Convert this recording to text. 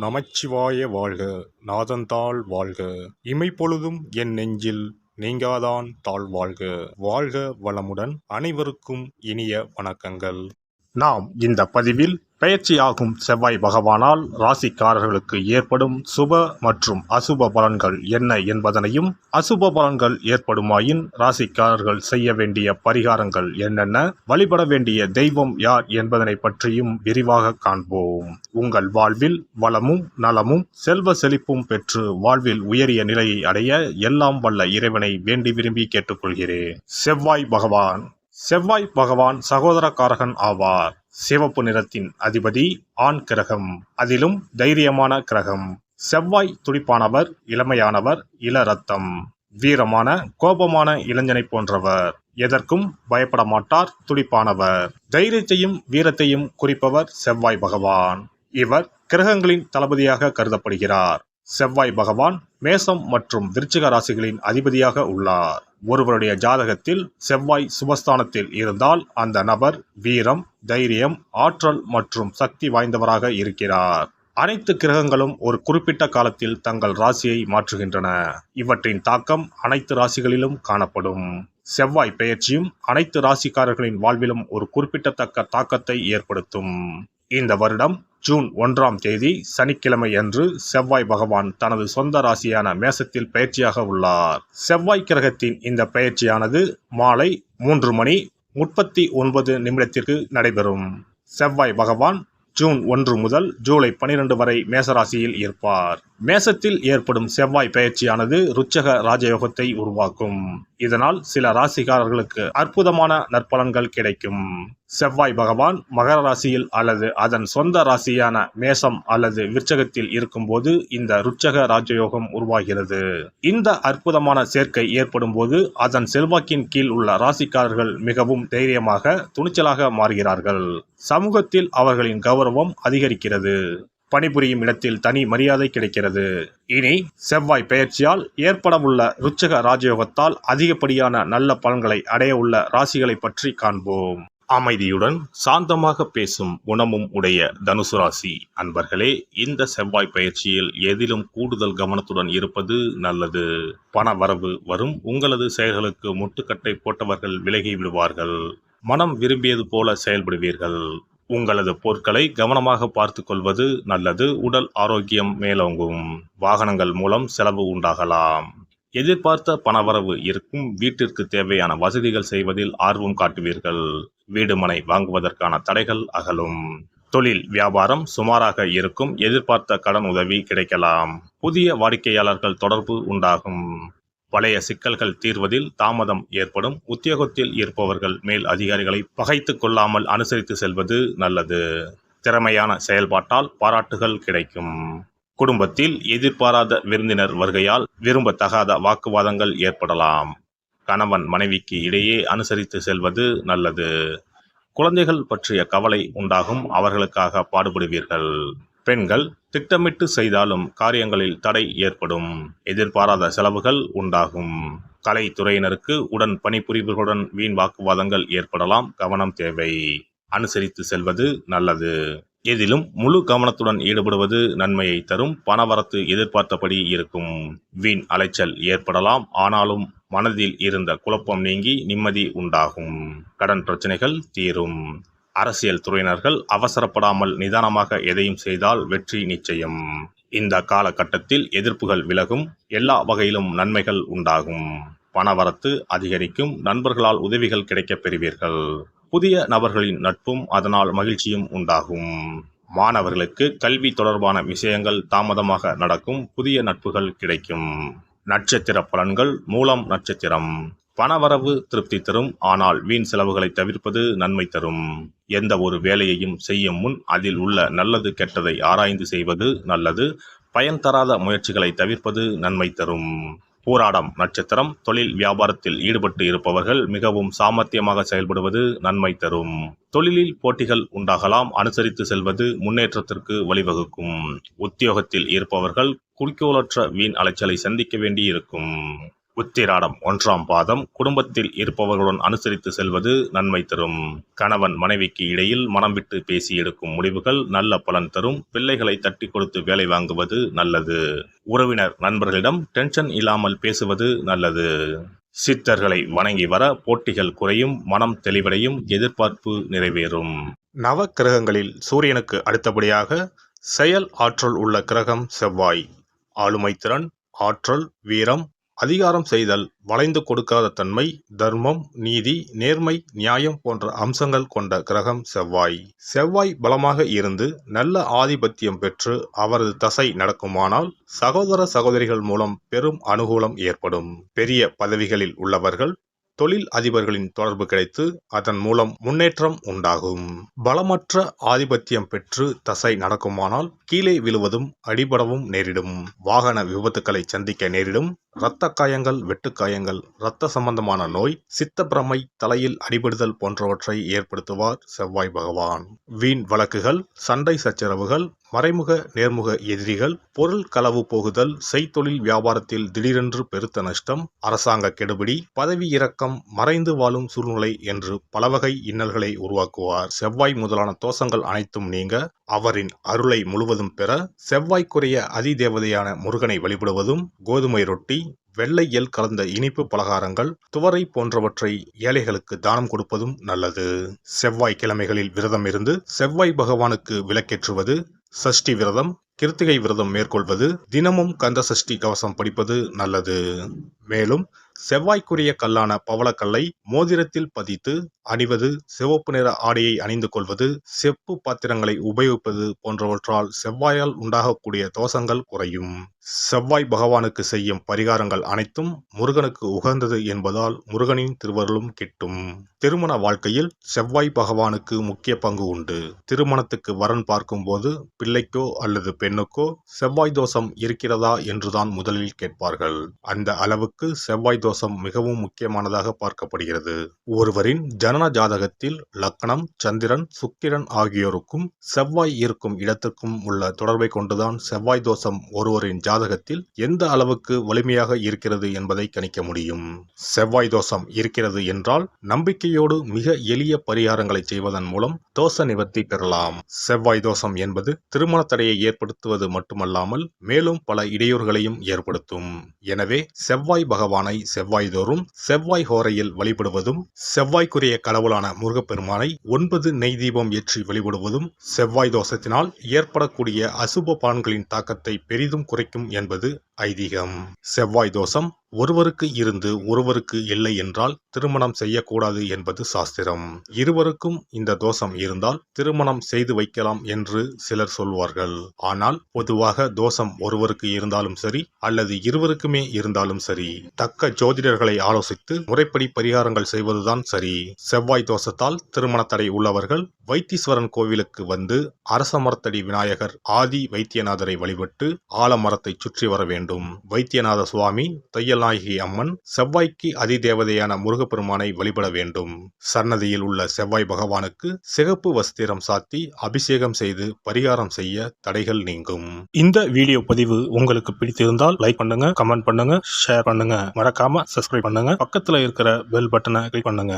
நமச்சிவாய வாழ்க. நாதந்தாள் வாழ்க. இமைப்பொழுதும் என் நெஞ்சில் நீங்காதான் தாழ் வாழ்க. வாழ்க வளமுடன். அனைவருக்கும் இனிய வணக்கங்கள். நாம் இந்த பதிவில் பெயர்ச்சியாகும் செவ்வாய் பகவானால் ராசிக்காரர்களுக்கு ஏற்படும் சுப மற்றும் அசுப பலன்கள் என்ன என்பதனையும், அசுப பலன்கள் ஏற்படுமாயின் ராசிக்காரர்கள் செய்ய வேண்டிய பரிகாரங்கள் என்னென்ன, வழிபட வேண்டிய தெய்வம் யார் என்பதனை பற்றியும் விரிவாக காண்போம். உங்கள் வாழ்வில் வளமும் நலமும் செல்வ செழிப்பும் பெற்று வாழ்வில் உயரிய நிலையை அடைய எல்லாம் வல்ல இறைவனை வேண்டி விரும்பி கேட்டுக்கொள்கிறேன். செவ்வாய் பகவான் சகோதரக்காரகன் ஆவார். சிவப்பு நிறத்தின் அதிபதி, ஆண் கிரகம், அதிலும் தைரியமான கிரகம். செவ்வாய் துடிப்பானவர், இளமையானவர், இள ரத்தம், வீரமான கோபமான இளைஞனை போன்றவர். எதற்கும் பயப்பட மாட்டார், துடிப்பானவர். தைரியத்தையும் வீரத்தையும் குறிப்பவர் செவ்வாய் பகவான். இவர் கிரகங்களின் தளபதியாக கருதப்படுகிறார். செவ்வாய் பகவான் மேசம் மற்றும் விருச்சிக ராசிகளின் அதிபதியாக உள்ளார். ஒருவருடைய ஜாதகத்தில் செவ்வாய் சுபஸ்தானத்தில் இருந்தால் அந்த நபர் வீரம், தைரியம், ஆற்றல் மற்றும் சக்தி வாய்ந்தவராக இருக்கிறார். அனைத்து கிரகங்களும் ஒரு குறிப்பிட்ட காலத்தில் தங்கள் ராசியை மாற்றுகின்றன. இவற்றின் தாக்கம் அனைத்து ராசிகளிலும் காணப்படும். செவ்வாய் பெயர்ச்சியும் அனைத்து ராசிக்காரர்களின் வாழ்விலும் ஒரு குறிப்பிடத்தக்க தாக்கத்தை ஏற்படுத்தும். இந்த வருடம் ஜூன் 1ஆம் தேதி சனிக்கிழமை அன்று செவ்வாய் பகவான் தனது சொந்த ராசியான மேசத்தில் பெயர்ச்சியாக உள்ளார். செவ்வாய் கிரகத்தின் இந்த பெயர்ச்சியானது மாலை 3:39 நடைபெறும். செவ்வாய் பகவான் ஜூன் 1 முதல் ஜூலை 12 வரை மேசராசியில் இருப்பார். மேசத்தில் ஏற்படும் செவ்வாய் பெயர்ச்சியானது ருச்சக ராஜயோகத்தை உருவாக்கும். இதனால் சில ராசிக்காரர்களுக்கு அற்புதமான நற்பலன்கள் கிடைக்கும். செவ்வாய் பகவான் மகர ராசியில் அல்லது அதன் சொந்த ராசியான மேசம் அல்லது விருச்சகத்தில் இருக்கும்போது இந்த ருச்சக ராஜயோகம் உருவாகிறது. இந்த அற்புதமான சேர்க்கை ஏற்படும் போது அதன் செல்வாக்கின் கீழ் உள்ள ராசிக்காரர்கள் மிகவும் தைரியமாக, துணிச்சலாக மாறுகிறார்கள். சமூகத்தில் அவர்களின் கௌரவம் அதிகரிக்கிறது. பணிபுரியும் இடத்தில் தனி மரியாதை கிடைக்கிறது. இனி செவ்வாய் பெயர்ச்சியால் ஏற்படவுள்ள ருச்சக ராஜயோகத்தால் அதிகப்படியான நல்ல பலன்களை அடைய உள்ள ராசிகளை பற்றி காண்போம். அமைதியுடன் சாந்தமாக பேசும் குணமும் உடைய தனுசு ராசி அன்பர்களே, இந்த செவ்வாய் பயிற்சியில் எதிலும் கூடுதல் கவனத்துடன் இருப்பது நல்லது. பண வரவு வரும். உங்களது செயல்களுக்கு முட்டுக்கட்டை போட்டவர்கள் விலகி விடுவார்கள். மனம் விரும்பியது போல செயல்படுவீர்கள். உங்களது பொருட்களை கவனமாக பார்த்து கொள்வது நல்லது. உடல் ஆரோக்கியம் மேலோங்கும். வாகனங்கள் மூலம் செலவு உண்டாகலாம். எதிர்பார்த்த பணவரவு இருக்கும். வீட்டிற்கு தேவையான வசதிகள் செய்வதில் ஆர்வம் காட்டுவீர்கள். வீடு மனை வாங்குவதற்கான தடைகள் அகலும். தொழில் வியாபாரம் சுமாராக இருக்கும். எதிர்பார்த்த கடன் உதவி கிடைக்கலாம். புதிய வாடிக்கையாளர்கள் தொடர்பு உண்டாகும். பழைய சிக்கல்கள் தீர்வதில் தாமதம் ஏற்படும். உத்தியோகத்தில் இருப்பவர்கள் மேல் அதிகாரிகளை பகைத்து கொள்ளாமல் அனுசரித்து செல்வது நல்லது. திறமையான செயல்பாட்டால் பாராட்டுகள் கிடைக்கும். குடும்பத்தில் எதிர்பாராத விருந்தினர் வருகையால் விரும்பத்தகாத வாக்குவாதங்கள் ஏற்படலாம். கணவன் மனைவிக்கு இடையே அனுசரித்து செல்வது நல்லது. குழந்தைகள் பற்றிய கவலை உண்டாகும். அவர்களுக்காக பாடுபடுவீர்கள். பெண்கள் திட்டமிட்டு செய்தாலும் காரியங்களில் தடை ஏற்படும். எதிர்பாராத செலவுகள் உண்டாகும். கலைத்துறையினருக்கு உடன் பணிபுரிபவர்களுடன் வீண் வாக்குவாதங்கள் ஏற்படலாம். கவனம் தேவை. அனுசரித்து செல்வது நல்லது. எதிலும் முழு கவனத்துடன் ஈடுபடுவது நன்மையை தரும். பணவரத்து எதிர்பார்த்தபடி இருக்கும். வீண் அலைச்சல் ஏற்படலாம். ஆனாலும் மனதில் இருந்த குழப்பம் நீங்கி நிம்மதி உண்டாகும். கடன் பிரச்சனைகள் தீரும். அரசியல் துறையினர்கள் அவசரப்படாமல் நிதானமாக எதையும் செய்தால் வெற்றி நிச்சயம். இந்த காலகட்டத்தில் எதிர்ப்புகள் விலகும். எல்லா வகையிலும் நன்மைகள் உண்டாகும். பணவரத்து அதிகரிக்கும். நண்பர்களால் உதவிகள் கிடைக்கப் பெறுவீர்கள். புதிய நபர்களின் நட்பும் அதனால் மகிழ்ச்சியும் உண்டாகும். மாணவர்களுக்கு கல்வி தொடர்பான விஷயங்கள் தாமதமாக நடக்கும். புதிய நட்புகள் கிடைக்கும். நட்சத்திர பலன்கள். மூலம் நட்சத்திரம். பணவரவு திருப்தி தரும். ஆனால் வீண் செலவுகளை தவிர்ப்பது நன்மை தரும். எந்த ஒரு வேலையையும் செய்யும் முன் அதில் உள்ள நல்லது கெட்டதை ஆராய்ந்து செய்வது நல்லது. பயன் தராத முயற்சிகளை தவிர்ப்பது நன்மை தரும். பூராடம் நட்சத்திரம். தொழில் வியாபாரத்தில் ஈடுபட்டு இருப்பவர்கள் மிகவும் சாமர்த்தியமாக செயல்படுவது நன்மை தரும். தொழிலில் போட்டிகள் உண்டாகலாம். அனுசரித்து செல்வது முன்னேற்றத்திற்கு வழிவகுக்கும். உத்தியோகத்தில் இருப்பவர்கள் குறிக்கோளற்ற வீண் அலைச்சலை சந்திக்க வேண்டியிருக்கும். உத்திராடம் 1ஆம் பாதம் குடும்பத்தில் இருப்பவர்களுடன் அனுசரித்து செல்வது நன்மை தரும். கணவன் மனைவிக்கு இடையில் மனம் விட்டு பேசி எடுக்கும் முடிவுகள் நல்ல பலன் தரும். பிள்ளைகளை தட்டி கொடுத்து வேலை வாங்குவது நல்லது. உறவினர் நண்பர்களிடம் டென்ஷன் இல்லாமல் பேசுவது நல்லது. சித்தர்களை வணங்கி வர போட்டிகள் குறையும், மனம் தெளிவடையும், எதிர்பார்ப்பு நிறைவேறும். நவ கிரகங்களில் சூரியனுக்கு அடுத்தபடியாக செயல் ஆற்றல் உள்ள கிரகம் செவ்வாய். ஆளுமை திறன், ஆற்றல், வீரம், அதிகாரம் செய்தல், வளைந்து கொடுக்காத தன்மை, தர்மம், நீதி, நேர்மை, நியாயம் போன்ற அம்சங்கள் கொண்ட கிரகம் செவ்வாய். செவ்வாய் பலமாக இருந்து நல்ல ஆதிபத்தியம் பெற்று அவரது தசை நடக்குமானால் சகோதர சகோதரிகள் மூலம் பெரும் அனுகூலம் ஏற்படும். பெரிய பதவிகளில் உள்ளவர்கள் தொழில் அதிபர்களின் தொடர்பு கிடைத்து அதன் மூலம் முன்னேற்றம் உண்டாகும். பலமற்ற ஆதிபத்தியம் பெற்று தசை நடக்குமானால் கீழே விழுவதும் அடிபடவும் நேரிடும். வாகன விபத்துக்களை சந்திக்க நேரிடும். இரத்த காயங்கள், வெட்டுக்காயங்கள், இரத்த சம்பந்தமான நோய், சித்தப்பிரமை, தலையில் அடிபடுதல் போன்றவற்றை ஏற்படுத்துவார் செவ்வாய் பகவான். வீண் வழக்குகள், சண்டை சச்சரவுகள், மறைமுக நேர்முக எதிரிகள், பொருள் களவு போகுதல், செய்தொழில் வியாபாரத்தில் திடீரென்று பெருத்த நஷ்டம், அரசாங்க கெடுபிடி, பதவி இறக்கம், மறைந்து வாழும் சூழ்நிலை என்று பலவகை இன்னல்களை உருவாக்குவார். செவ்வாய் முதலான தோஷங்கள் அனைத்தும் நீங்க அவரின் அருளை முழுவதும் பெற செவ்வாய்க்குரிய அதிதேவதையான முருகனை வழிபடுவதும், கோதுமை ரொட்டி, வெள்ளை எள் கலந்த இனிப்பு பலகாரங்கள், துவரை போன்றவற்றை ஏழைகளுக்கு தானம் கொடுப்பதும் நல்லது. செவ்வாய் கிழமைகளில் விரதம் இருந்து செவ்வாய் பகவானுக்கு விளக்கேற்றுவது, சஷ்டி விரதம், கிருத்திகை விரதம் மேற்கொள்வது, தினமும் கந்த சஷ்டி கவசம் படிப்பது நல்லது. மேலும் செவ்வாய்க்குரிய கல்லான பவளக்கல்லை மோதிரத்தில் பதித்து அணிவது, சிவப்பு நிற ஆடையை அணிந்து கொள்வது, செப்பு பாத்திரங்களை உபயோகிப்பது போன்றவற்றால் செவ்வாயால் உண்டாகக்கூடிய தோஷங்கள் குறையும். செவ்வாய் பகவானுக்கு செய்யும் பரிகாரங்கள் அனைத்தும் முருகனுக்கு உகந்தது என்பதால் முருகனின் திருவருளும் கிட்டும். திருமண வாழ்க்கையில் செவ்வாய் பகவானுக்கு முக்கிய பங்கு உண்டு. திருமணத்துக்கு வரன் பார்க்கும்போது பிள்ளைக்கோ அல்லது பெண்ணுக்கோ செவ்வாய் தோஷம் இருக்கிறதா என்றுதான் முதலில் கேட்பார்கள். அந்த அளவுக்கு செவ்வாய் தோஷம் மிகவும் முக்கியமானதாக பார்க்கப்படுகிறது. ஒருவரின் ஜனன ஜாதகத்தில் லக்னம், சந்திரன், சுக்கிரன் ஆகியோருக்கும் செவ்வாய் இருக்கும் இடத்திற்கும் உள்ள தொடர்பை கொண்டுதான் செவ்வாய் தோஷம் ஒருவரின் ஜாதகத்தில் எந்த அளவுக்கு வலிமையாக இருக்கிறது என்பதை கணிக்க முடியும். செவ்வாய் தோஷம் இருக்கிறது என்றால் நம்பிக்கையோடு மிக எளிய பரிகாரங்களை செய்வதன் மூலம் தோஷ நிவர்த்தி பெறலாம். செவ்வாய் தோஷம் என்பது திருமண தடையை ஏற்படுத்துவது மட்டுமல்லாமல் மேலும் பல இடையூறுகளையும் ஏற்படுத்தும். எனவே செவ்வாய் பகவானை செவ்வாய் தோறும் செவ்வாய் ஹோரையில் வழிபடுவதும், செவ்வாய்க்குரிய கடவுளான முருகப்பெருமானை 9 நெய் தீபம் ஏற்றி வழிபடுவதும் செவ்வாய் தோஷத்தினால் ஏற்படக்கூடிய அசுப பலன்களின் தாக்கத்தை பெரிதும் குறைக்கும் என்பது ஐதீகம். செவ்வாய் தோஷம் ஒருவருக்கு இருந்து ஒருவருக்கு இல்லை என்றால் திருமணம் செய்யக்கூடாது என்பது சாஸ்திரம். இருவருக்கும் இந்த தோஷம் இருந்தால் திருமணம் செய்து வைக்கலாம் என்று சிலர் சொல்வார்கள். ஆனால் பொதுவாக தோஷம் ஒருவருக்கு இருந்தாலும் சரி அல்லது இருவருக்குமே இருந்தாலும் சரி, தக்க ஜோதிடர்களை ஆலோசித்து முறைப்படி பரிகாரங்கள் செய்வதுதான் சரி. செவ்வாய் தோஷத்தால் திருமண தடை உள்ளவர்கள் வைத்தீஸ்வரன் கோவிலுக்கு வந்து அரசமரத்தடி விநாயகர் ஆதி வைத்தியநாதரை வழிபட்டு ஆலமரத்தை சுற்றி வர வேண்டும். வைத்தியநாத சுவாமி, தையல்நாயகி அம்மன், செவ்வாய்க்கு அதிதேவதையான முருகப்பெருமானை வழிபட வேண்டும். சன்னதியில் உள்ள செவ்வாய் பகவானுக்கு சிகப்பு வஸ்திரம் சாத்தி அபிஷேகம் செய்து பரிகாரம் செய்ய தடைகள் நீங்கும். இந்த வீடியோ பதிவு உங்களுக்கு பிடித்திருந்தால் லைக் பண்ணுங்க, கமெண்ட் பண்ணுங்க, ஷேர் பண்ணுங்க, மறக்காம சப்ஸ்கிரைப் பண்ணுங்க, பக்கத்துல இருக்கிற பெல் பட்டனை கிளிக் பண்ணுங்க.